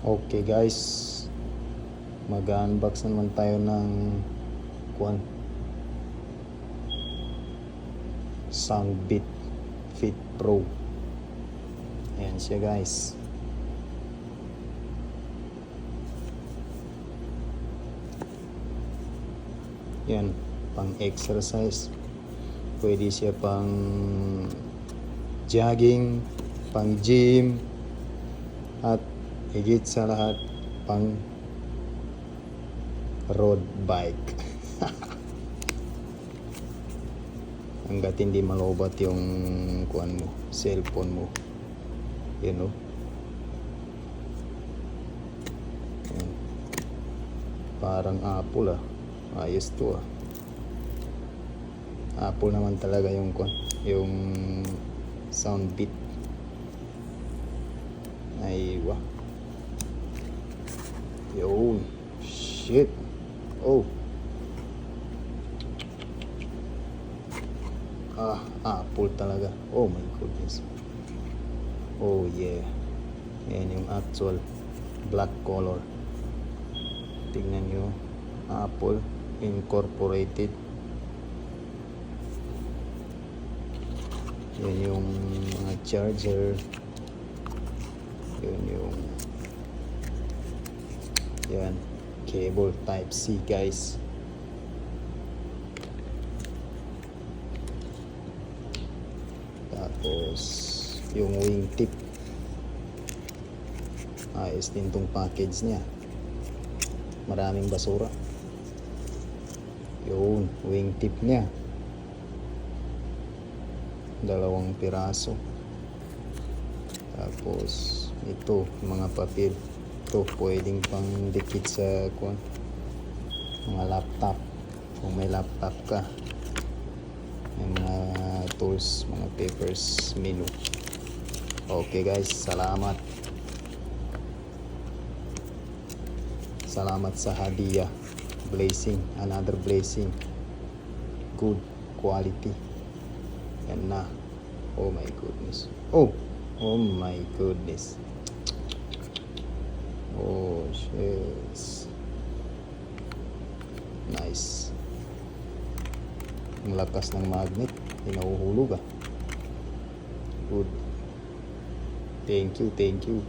Okay guys, mag-unbox naman tayo ng Soundbit Fit Pro. Ayan siya guys. Yan, pang exercise. Pwede siya pang jogging, pang gym, at higit sa lahat pang road bike. Hanggat hindi malobat yung cellphone mo. You know? Ayan. Parang Apple ayos to Apple naman talaga yung Soundbit. Aywa. Yun. Shit. Oh. Apple talaga. Oh my goodness. Oh yeah. Yan yung actual black color. Tingnan nyo. Apple Incorporated. Yan yung mga charger. Yan cable type C guys. Tapos yung wingtip, ayos din tong package niya. Maraming basura. Yung wingtip niya, 2 piraso. Tapos ito, mga papel. Ito pwedeng pang dikit sa mga laptop. Kung may laptop ka, may mga tools, mga papers, menu. Okay guys, salamat sa hadiah. Blessing, another blessing. Good quality. Yan na. Oh my goodness. Oh my goodness. Oh shit. Nice. Ang lakas ng magnet, inahuhulog Good. Thank you.